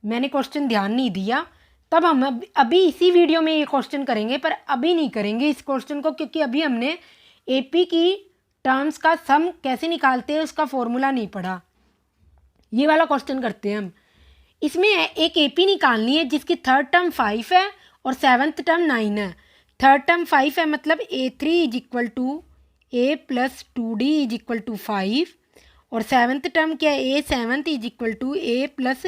मैंने क्वेश्चन ध्यान नहीं दिया, तब हम अभी इसी वीडियो में ये क्वेश्चन करेंगे, पर अभी नहीं करेंगे इस क्वेश्चन को, क्योंकि अभी हमने एपी की टर्म्स का सम कैसे निकालते हैं उसका फॉर्मूला नहीं पढ़ा। ये वाला क्वेश्चन करते हैं हम। इसमें एक एपी निकालनी है जिसकी थर्ड टर्म 5 है और सेवन्थ टर्म 9 है। थर्ड टर्म 5 है, मतलब A3 is equal to a plus 2D is equal to 5, और सेवन्थ टर्म क्या है, a seventh is equal to a plus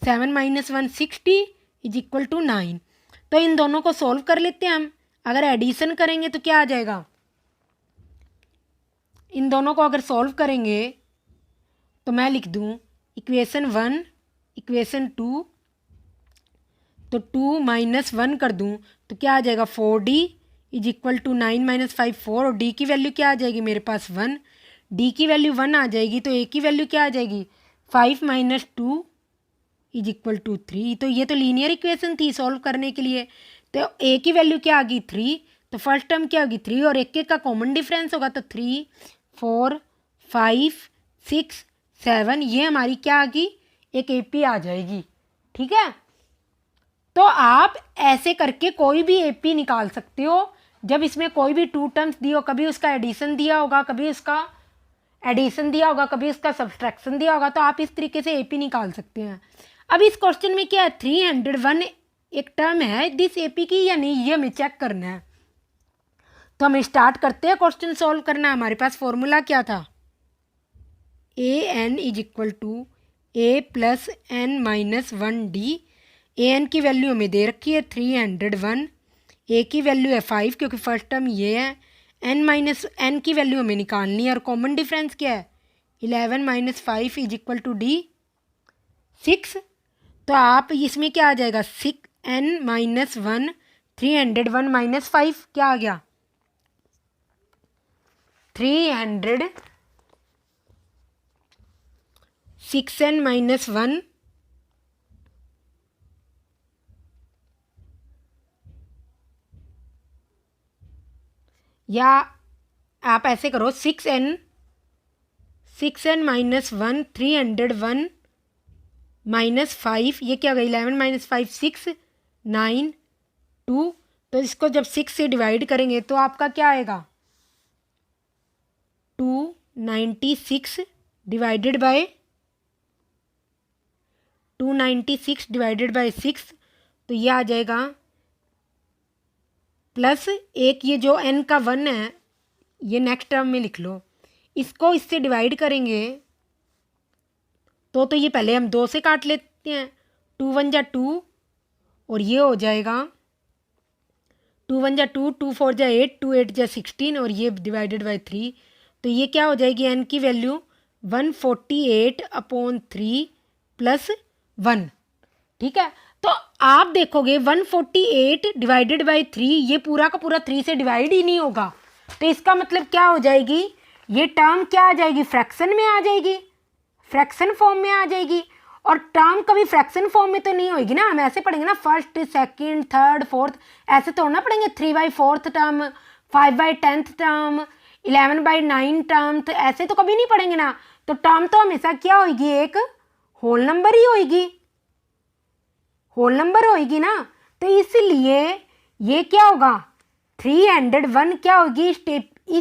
7 minus 1 6D is equal to 9। तो इन दोनों को सॉल्व कर लेते हैं हम। अगर एडिशन करेंगे तो क्या आ जाएगा, इन दोनों को अगर सॉल्व करेंगे तो मैं लिख दूँ इक्वेशन 1 इक्वेशन 2, तो 2 माइनस 1 कर दूँ तो क्या आ जाएगा 4d is equal to 9 minus 5 4, और d की वैल्यू क्या आ जाएगी मेरे पास 1, d की वैल्यू 1 आ जाएगी, तो a की वैल्यू क्या आ जाएगी 5 माइनस 2 इज इक्वल टू 3। तो ये तो लीनियर इक्वेशन थी सॉल्व करने के लिए। तो a की वैल्यू क्या आ गई 3, तो फर्स्ट टर्म क्या होगी 3 और एक का कॉमन डिफरेंस होगा, तो 3 4 5 6 7 ये हमारी क्या आ गई एक AP आ जाएगी। ठीक है, तो आप ऐसे करके कोई भी AP निकाल सकते हो जब इसमें कोई भी टू टर्म्स दी हो, कभी उसका एडिशन दिया होगा, कभी उसका एडिशन दिया होगा, कभी उसका सब्सट्रैक्शन दिया होगा, तो आप इस तरीके से AP निकाल सकते हैं। अब इस क्वेश्चन में क्या है 301 एक टर्म है दिस AP की या नहीं, ये हमें चेक करना है। तो हम स्टार्ट करते हैं क्वेश्चन सॉल्व करना। हमारे पास फॉर्मूला क्या था AN is equal to A plus N minus 1D। AN की वैल्यू हमें दे रखी है 301, A की वैल्यू है 5 क्योंकि फर्स्ट टर्म ये है, N माइनस N की वैल्यू हमें निकालनी है और कॉमन डिफरेंस क्या है 11 minus 5 is equal to D 6। तो आप इसमें क्या आ जाएगा 6N माइनस 1 301 माइनस 5 क्या आ गया 300 6N माइनस 1 या आप ऐसे करो 6N माइनस 1 301 माइनस 5 ये क्या होगा 11 माइनस 5 6 9 2। तो इसको जब 6 से डिवाइड करेंगे तो आपका क्या आएगा 296 डिवाइडेड बाय 296 डिवाइडेड बाय 6, तो ये आ जाएगा प्लस एक ये जो n का 1 है ये नेक्स्ट टर्म में लिख लो, इसको इससे डिवाइड करेंगे तो ये पहले हम 2 से काट लेते हैं, 2 1 जा 2 और ये हो जाएगा 2 1 जा 2 2 4 जा 8 2 8 जा 16 और ये डिवाइडेड बाय 3, तो ये क्या हो जाएगी n की वैल्यू 148/3 प्लस 1। ठीक है, तो आप देखोगे 148 डिवाइडेड बाय 3 ये पूरा का पूरा 3 से डिवाइड ही नहीं होगा, तो इसका मतलब क्या हो जाएगी ये टर्म क्या आ जाएगी फ्रैक्शन में आ जाएगी, फ्रैक्शन फॉर्म में आ जाएगी। और टर्म कभी फ्रैक्शन फॉर्म में तो नहीं होगी ना, हम ऐसे पढ़ेंगे ना फर्स्ट सेकंड थर्ड फोर्थ, ऐसे तोड़ना पड़ेंगे 3/4 टर्म 5/10 टर्म 11/9 टर्म, तो ऐसे तो कभी नहीं पढ़ेंगे ना। तो टर्म तो हमेशा क्या होगी एक होल नंबर ही होगी, होल नंबर होगी ना, तो इसलिए ये क्या होगा 301 क्या होगी इस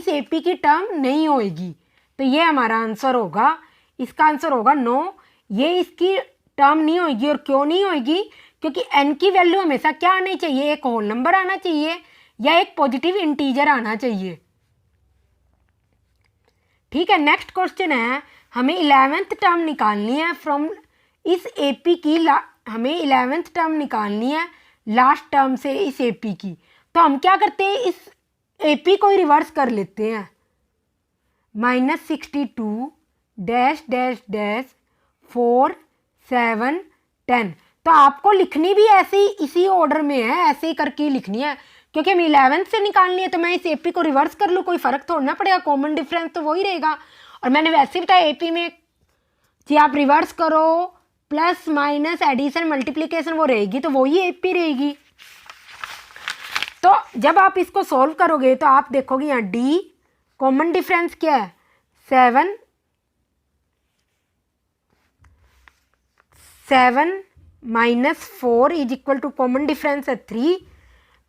AP की टर्म नहीं होगी, तो ये हमारा आंसर होगा, इसका आंसर होगा 9, ये इसकी टर्म नहीं होगी। और क्यों नहीं होगी क्योंकि n की वैल्यू हमेशा क्या आनी चाहिए एक होल नंबर आना चाहिए या एक पॉजिटिव इंटीजर आना चाहिए। ठीक है, नेक्स्ट क्वेश्चन है हमें 11th टर्म निकालनी है फ्रॉम इस AP की, हमें 11th टर्म निकालनी है लास्ट टर्म से इस AP की। तो हम क्या करते हैं इस AP को ही रिवर्स कर लेते हैं -62 डैश डैश डैश 4 7 10। तो आपको लिखनी भी ऐसे ही इसी ऑर्डर में है, ऐसे ही करके लिखनी है क्योंकि हमें 11th से निकालनी है, तो मैं इस AP को रिवर्स कर लूँ कोई फ़र्क थोड़ा ना पड़ेगा, कॉमन डिफरेंस तो वही रहेगा। और मैंने वैसे ही बताया AP में जी आप रिवर्स करो प्लस माइनस एडिशन मल्टीप्लिकेशन वो रहेगी तो वही AP रहेगी। तो जब आप इसको सॉल्व करोगे तो आप देखोगे यहाँ D कॉमन डिफरेंस क्या है 7 minus 4 is equal to common difference है 3।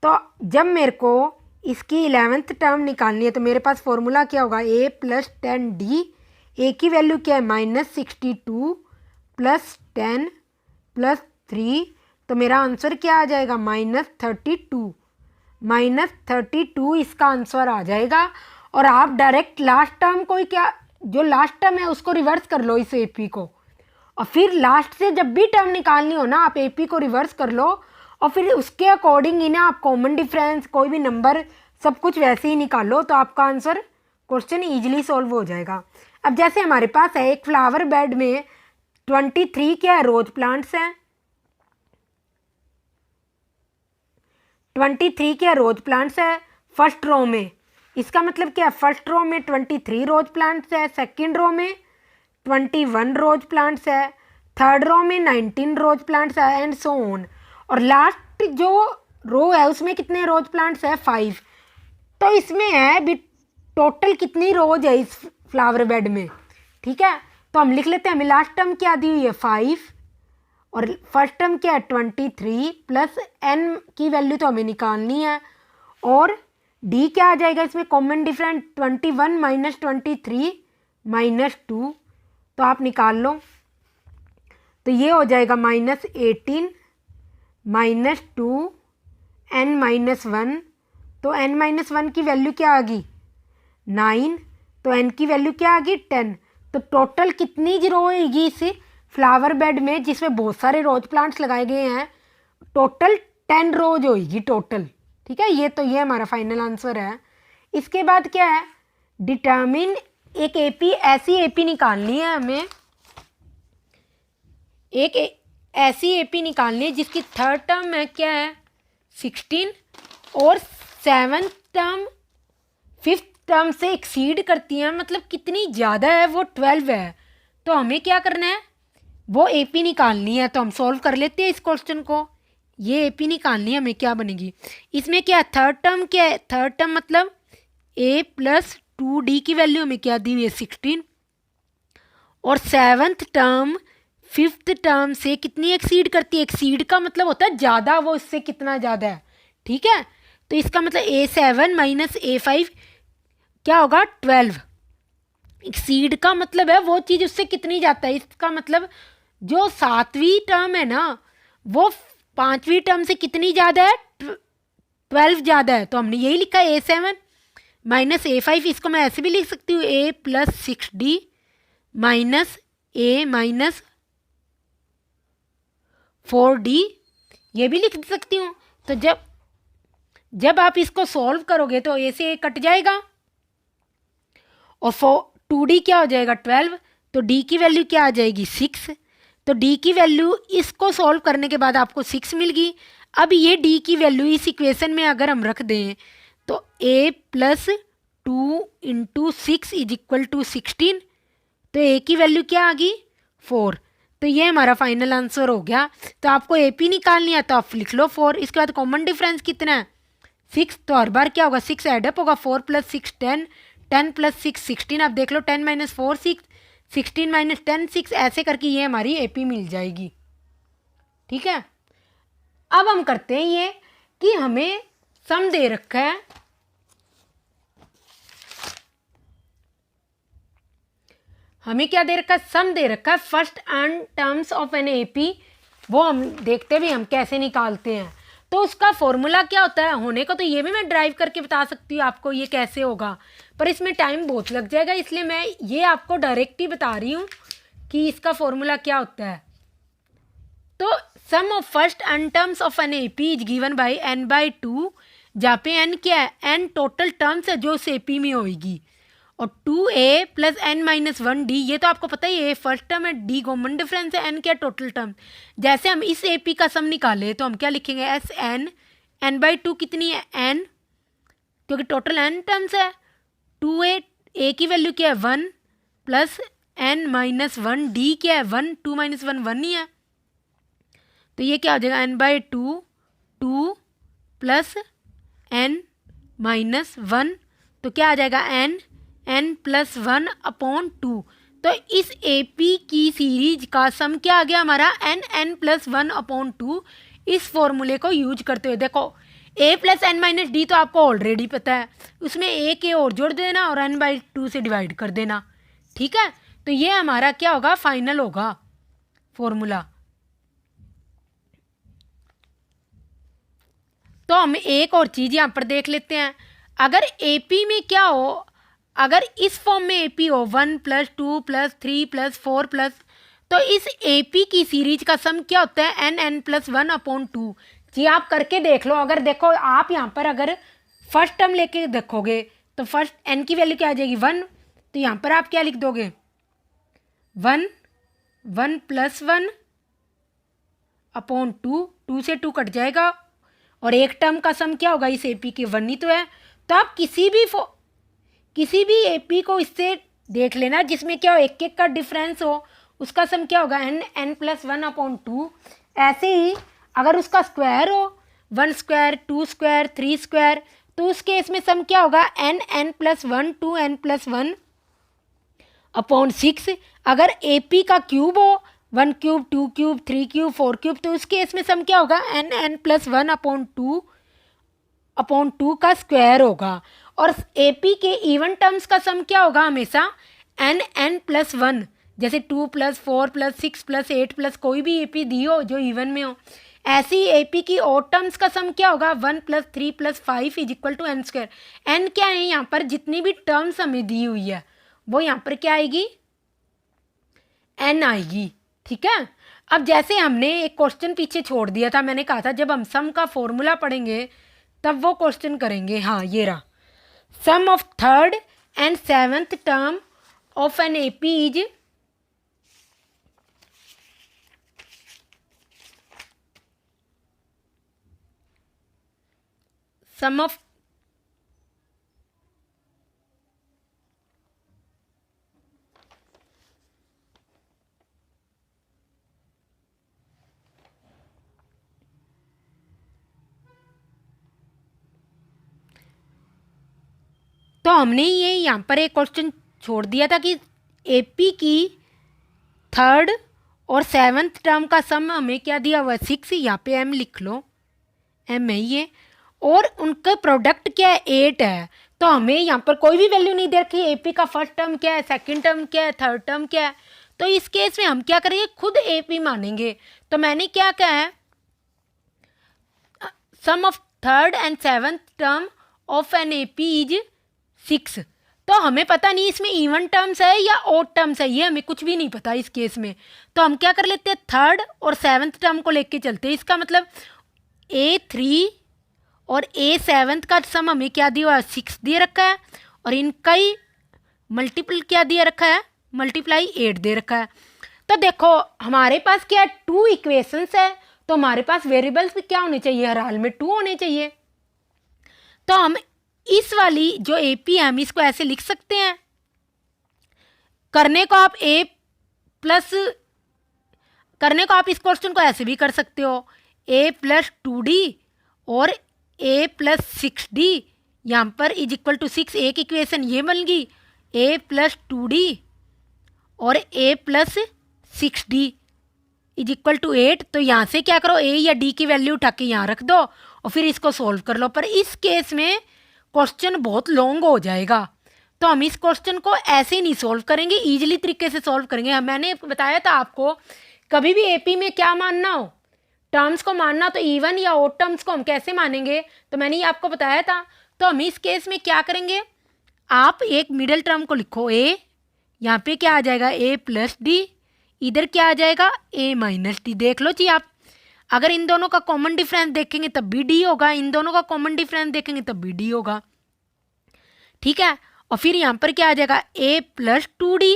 तो जब मेरे को इसकी 11th टर्म निकालनी है तो मेरे पास फॉर्मूला क्या होगा A प्लस 10D, A की वैल्यू क्या है -62 प्लस 10 प्लस 3, तो मेरा आंसर क्या आ जाएगा -32 इसका आंसर आ जाएगा। और आप डायरेक्ट लास्ट टर्म को ही क्या जो लास्ट टर्म है उसको रिवर्स कर लो इस AP को, और फिर लास्ट से जब भी टर्म निकालनी हो ना आप AP को रिवर्स कर लो और फिर उसके अकॉर्डिंग ही ना आप कॉमन डिफरेंस कोई भी नंबर सब कुछ वैसे ही निकालो, तो आपका आंसर क्वेश्चन ईजिली सॉल्व हो जाएगा। अब जैसे हमारे पास है एक फ्लावर बेड में 23 क्या रोज प्लांट्स हैं, 23 क्या रोज प्लांट्स है फर्स्ट रो में। इसका मतलब क्या है, फर्स्ट रो में 23 रोज प्लांट्स है, सेकंड रो में 21 रोज प्लांट्स है, थर्ड रो में 19 रोज प्लांट्स है एंड सो ऑन। और लास्ट जो रो है उसमें कितने रोज प्लांट्स है, 5। तो इसमें है भी टोटल कितनी रोज है इस फ्लावर बेड में, ठीक है। तो हम लिख लेते हैं, हमें लास्ट टर्म क्या दी हुई है 5 और फर्स्ट टर्म क्या है 23 प्लस n की वैल्यू तो हमें निकालनी है। और d क्या आ जाएगा इसमें कॉमन डिफरेंस 21 माइनस 23 माइनस 2, तो आप निकाल लो। तो ये हो जाएगा -18 माइनस 2 n माइनस 1। तो n माइनस 1 की वैल्यू क्या आ गई 9, तो n की वैल्यू क्या आ गई 10। तो टोटल कितनी रो होगी इस फ्लावर बेड में जिसमें बहुत सारे रोज प्लांट्स लगाए गए हैं, टोटल 10 रोज होगी टोटल, ठीक है। ये हमारा फाइनल आंसर है। इसके बाद क्या है, डिटर्मिन एक एपी, ऐसी एपी निकालनी है हमें, एक ऐसी एपी निकालनी है जिसकी थर्ड टर्म है क्या है 16 और सेवन्थ टर्म फिफ्थ टर्म से एक्सीड करती है, मतलब कितनी ज़्यादा है वो 12 है। तो हमें क्या करना है, वो एपी निकालनी है। तो हम सॉल्व कर लेते हैं इस क्वेश्चन को। ये एपी निकालनी है हमें, क्या बनेगी इसमें, क्या थर्ड टर्म क्या है, थर्ड टर्म मतलब a प्लस 2d की वैल्यू हमें क्या दी हुई है 16 और सेवन्थ टर्म फिफ्थ टर्म से कितनी एक्सीड करती है, एक्सीड का मतलब होता है ज़्यादा, वो इससे कितना ज़्यादा है, ठीक है। तो इसका मतलब a7 माइनस a5 क्या होगा 12। एक्सीड का मतलब है वो चीज़ उससे कितनी जाता है, इसका मतलब जो सातवीं टर्म है ना वो पांचवी टर्म से कितनी ज़्यादा है 12 ज़्यादा है। तो हमने यही लिखा है a7 माइनस a5। इसको मैं ऐसे भी लिख सकती हूँ a plus 6d minus a minus 4d, ये भी लिख सकती हूँ। तो जब आप इसको सॉल्व करोगे तो a से a कट जाएगा और 2d क्या हो जाएगा 12, तो d की वैल्यू क्या आ जाएगी 6। तो d की वैल्यू इसको सॉल्व करने के बाद आपको 6 मिल गई। अब ये d की वैल्यू इस इक्वेशन में अगर हम रख दें तो a plus 2 into 6 is equal to 16, तो a की वैल्यू क्या आ गई 4। तो ये हमारा फाइनल आंसर हो गया। तो आपको AP निकालनी है तो आप लिख लो 4। इसके बाद कॉमन डिफरेंस कितना है 6, तो हर बार क्या होगा 6 एडअप होगा, 4 प्लस 6 10, 10 प्लस 6 16। आप देख लो 10 माइनस 4 6, 16 माइनस 10 6, ऐसे करके ये हमारी AP मिल जाएगी, ठीक है। अब हम करते हैं ये कि हमें सम दे रखा है, हमें क्या दे रखा है सम दे रखा है first and terms of an AP। वो हम देखते भी हम कैसे निकालते हैं। तो उसका फॉर्मूला क्या होता है, होने को तो ये भी मैं ड्राइव करके बता सकती हूँ आपको ये कैसे होगा, पर इसमें टाइम बहुत लग जाएगा, इसलिए मैं ये आपको डायरेक्ट ही बता रही हूँ कि इसका फॉर्मूला क्या होता है। तो sum of first n terms of an AP is given by n/2, जहाँ पे n क्या है, n टोटल टर्म्स है जो उस AP में होगी, और 2a plus n minus 1d, ये तो आपको पता ही है, फर्स्ट टर्म है, d कॉमन डिफरेंस है, n क्या टोटल टर्म। जैसे हम इस AP का सम निकाले तो हम क्या लिखेंगे Sn, n/2 कितनी है n, क्योंकि टोटल n टर्म्स है, 2a a की वैल्यू क्या है 1 प्लस n माइनस 1d क्या है 1, 2 माइनस 1 1 ही है। तो ये क्या हो जाएगा n/2 2 प्लस n माइनस 1, तो क्या आ जाएगा n प्लस 1 अपॉन 2। तो इस AP की सीरीज का सम क्या आ गया हमारा n प्लस 1 अपॉन 2। इस फॉर्मूले को यूज करते हुए देखो a plus n minus D तो आपको ऑलरेडी पता है, उसमें a के और जोड़ देना और n/2 से डिवाइड कर देना, ठीक है। तो ये हमारा क्या होगा फाइनल होगा फॉर्मूला। तो हम एक और चीज़ यहाँ पर देख लेते हैं, अगर AP में क्या हो, अगर इस फॉर्म में AP हो 1 प्लस 2 प्लस 3 प्लस 4 प्लस, तो इस AP की सीरीज का सम क्या होता है n प्लस 1 अपॉन 2। जी आप करके देख लो, अगर देखो आप यहाँ पर अगर फर्स्ट टर्म लेके देखोगे तो फर्स्ट n की वैल्यू क्या आ जाएगी 1, तो यहाँ पर आप क्या लिख दोगे 1, 1 + 1 अपॉन 2, 2 से 2 कट जाएगा और एक टर्म का सम क्या होगा इस AP के 1 ही तो है। तो आप किसी भी AP को इससे देख लेना जिसमें क्या हो एक एक का डिफरेंस हो, उसका सम क्या होगा n + 1 अपॉन 2। ऐसे ही अगर उसका स्क्वायर हो 1 स्क्वायर 2 स्क्वायर 3 स्क्वायर, तो उस केस में सम क्या होगा n + 1 2n + 1 अपॉन 6। अगर AP का क्यूब हो 1 क्यूब 2 क्यूब 3 क्यूब 4 क्यूब, तो उस केस में सम क्या होगा n + 1 अपॉन 2 का स्क्वायर होगा। और AP के इवन टर्म्स का सम क्या होगा हमेशा n + 1, जैसे 2 + 4 + 6 + 8 + कोई भी AP दी हो जो इवन में हो। ऐसी AP की ऑड टर्म्स का सम क्या होगा 1 + 3 + 5 = n²। n क्या है यहाँ पर जितनी भी टर्म्स हमें दी हुई है वो यहाँ पर क्या आएगी n आएगी। ठीक है। अब जैसे हमने एक क्वेश्चन पीछे छोड़ दिया था, मैंने कहा था जब हम सम का फॉर्मूला पढ़ेंगे तब वो क्वेश्चन करेंगे। हाँ ये रहा, sum of third and seventh term of an AP is sum of तो हमने ये यहाँ पर एक क्वेश्चन छोड़ दिया था कि AP की थर्ड और सेवंथ टर्म का सम हमें क्या दिया हुआ है 6, यहाँ पे m लिख लो, m है ये, और उनका प्रोडक्ट क्या है 8 है। तो हमें यहाँ पर कोई भी वैल्यू नहीं दे रखी AP का फर्स्ट टर्म क्या है, सेकंड टर्म क्या है, थर्ड टर्म क्या है। तो इस केस में हम क्या करेंगे खुद AP मानेंगे। तो मैंने क्या कहा है sum of third and seventh term of an AP is 6। तो हमें पता नहीं इसमें इवन टर्म्स है या ऑड टर्म्स है, ये हमें कुछ भी नहीं पता इस केस में। तो हम क्या कर लेते हैं थर्ड और सेवंथ टर्म को लेके चलते हैं। इसका मतलब A3 और A7 का सम हमें क्या दिया हुआ है 6 दिए रखा है, और इनका ही मल्टीपल क्या दिया रखा है मल्टीप्लाई 8 दे रखा है। तो देखो हमारे पास क्या 2 इक्वेशंस है, तो हमारे पास वेरिएबल्स भी क्या होने चाहिए हर हाल में 2 होने चाहिए। तो हम इस वाली जो AP है हम इसको ऐसे लिख सकते हैं। करने को आप इस क्वेश्चन को ऐसे भी कर सकते हो A + 2D और A + 6D, यहाँ पर = 6। एक इक्वेशन ये बन गई A + 2D और A + 6D = 8। तो यहाँ से क्या करो A या D की वैल्यू उठा के यहाँ रख दो और फिर इसको सोल्व कर लो। पर इस केस में क्वेश्चन बहुत लॉन्ग हो जाएगा, तो हम इस क्वेश्चन को ऐसे ही नहीं सोल्व करेंगे, इजीली तरीके से सोल्व करेंगे। मैंने बताया था आपको कभी भी AP में क्या मानना हो टर्म्स को मानना, तो इवन या ऑड टर्म्स को हम कैसे मानेंगे, तो मैंने ये आपको बताया था। तो हम इस केस में क्या करेंगे, आप एक मिडिल टर्म को लिखो A, यहाँ पे क्या आ जाएगा A + D, इधर क्या आ जाएगा A - D। देख लो जी आप, अगर इन दोनों का कॉमन डिफरेंस देखेंगे तब भी D होगा, इन दोनों का कॉमन डिफरेंस देखेंगे तब भी D होगा। ठीक है। और फिर यहाँ पर क्या आ जाएगा A + 2D,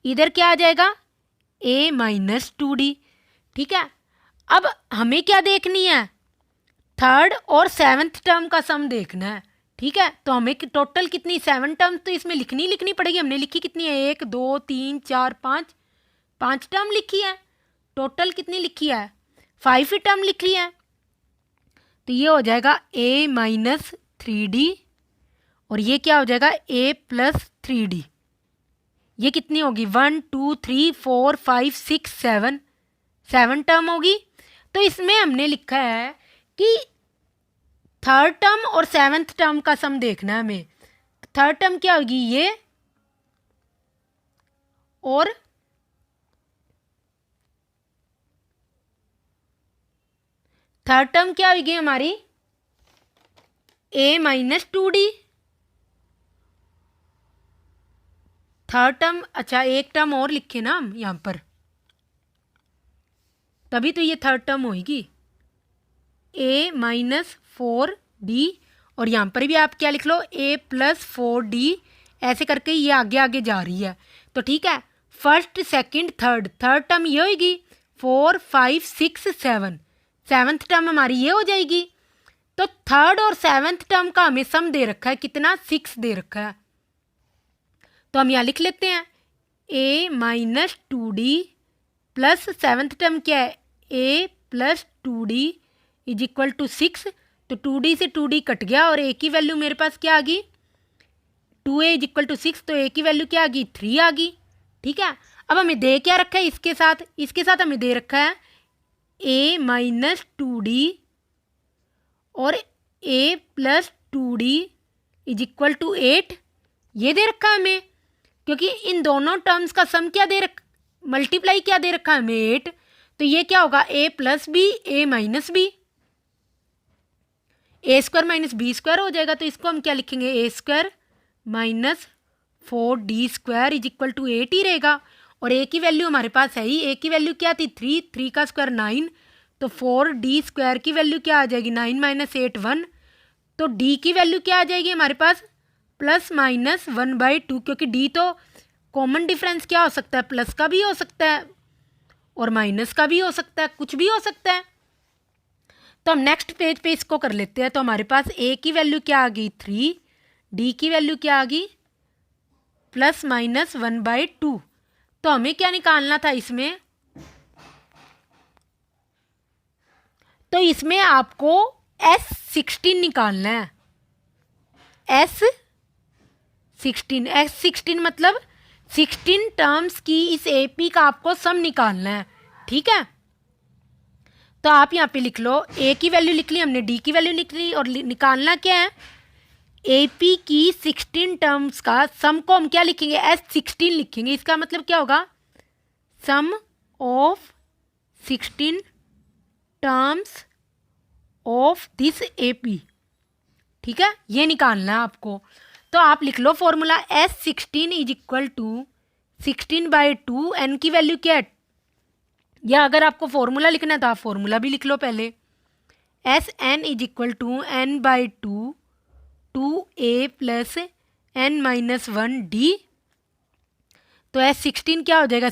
इधर क्या आ जाएगा A - 2D। ठीक है। अब हमें क्या देखनी है थर्ड और सेवंथ टर्म का सम देखना है। ठीक है। तो हमें टोटल कितनी 7 टर्म तो इसमें लिखनी पड़ेगी। हमने लिखी कितनी है 1 2 3 4 5 टर्म लिखी है। टोटल कितनी लिखी है 5 ही टर्म लिखी है। तो ये हो जाएगा A - 3D और ये क्या हो जाएगा A + 3D। ये कितनी होगी 1 2 3 4 5 6 7 टर्म होगी। तो इसमें हमने लिखा है कि थर्ड टर्म और सेवंथ टर्म का सम देखना है हमें। थर्ड टर्म क्या होगी ये, और थर्ड टर्म क्या होगी हमारी A - 2D। थर्ड टर्म, अच्छा एक टर्म और लिखे ना हम यहाँ पर, तभी तो ये थर्ड टर्म होगी A - 4D और यहाँ पर भी आप क्या लिख लो, a प्लस 4d, ऐसे करके ये आगे आगे जा रही है। तो ठीक है, first second third, third term ये होगी 4 5 6 7, सेवन्थ टर्म हमारी ये हो जाएगी। तो थर्ड और सेवन्थ टर्म का हमें सम दे रखा है कितना, 6 दे रखा है। तो हम यहाँ लिख लेते हैं a minus 2d plus seventh term क्या है, a plus 2d is equal to 6। तो 2d से 2d कट गया और a की वैल्यू मेरे पास क्या आ गई, 2a इज इक्वल टू 6, तो a की वैल्यू क्या आ गई, 3 आ गई। ठीक है, अब हमें दे क्या रखा है, इसके साथ हमें दे रखा है a माइनस 2d और a plus 2d is equal to 8, ये दे रखा है हमें, क्योंकि इन दोनों टर्म्स का सम क्या मल्टीप्लाई क्या दे रखा है हमें, 8। तो ये क्या होगा, a plus B a minus B, A square minus B square हो जाएगा। तो इसको हम क्या लिखेंगे, a square minus 4d square is equal to 8 ही रहेगा। और a की वैल्यू हमारे पास है ही, a की वैल्यू क्या थी, 3, 3 का स्क्वायर 9, तो 4d स्क्वायर की वैल्यू क्या आ जाएगी, 9 माइनस 8 1। तो d की वैल्यू क्या आ जाएगी हमारे पास, प्लस माइनस 1/2, क्योंकि d तो कॉमन डिफरेंस क्या हो सकता है, प्लस का भी हो सकता है और माइनस का भी हो सकता है, कुछ भी हो सकता है। तो हम नेक्स्ट पेज पे इसको कर लेते हैं। तो हमारे पास a की वैल्यू क्या आ गई 3, d की वैल्यू क्या आ गई प्लस माइनस 1/2। तो हमें क्या निकालना था इसमें, तो इसमें आपको S16 निकालना है, S16 मतलब 16 टर्म्स की इस AP का आपको सम निकालना है। ठीक है, तो आप यहाँ पे लिख लो, a की वैल्यू लिख ली हमने, d की वैल्यू लिख ली, और निकालना क्या है, AP की 16 टर्म्स का सम को हम क्या लिखेंगे, S16 लिखेंगे। इसका मतलब क्या होगा, sum of 16 terms of this AP। ठीक है, ये निकालना है आपको। तो आप लिख लो formula, S16 is equal to 16/2, n की वैल्यू क्या है, या अगर आपको फॉर्मूला लिखना है तो आप फॉर्मूला भी लिख लो पहले, Sn is equal to n/2 2a plus n-1d। तो S16 क्या हो जाएगा,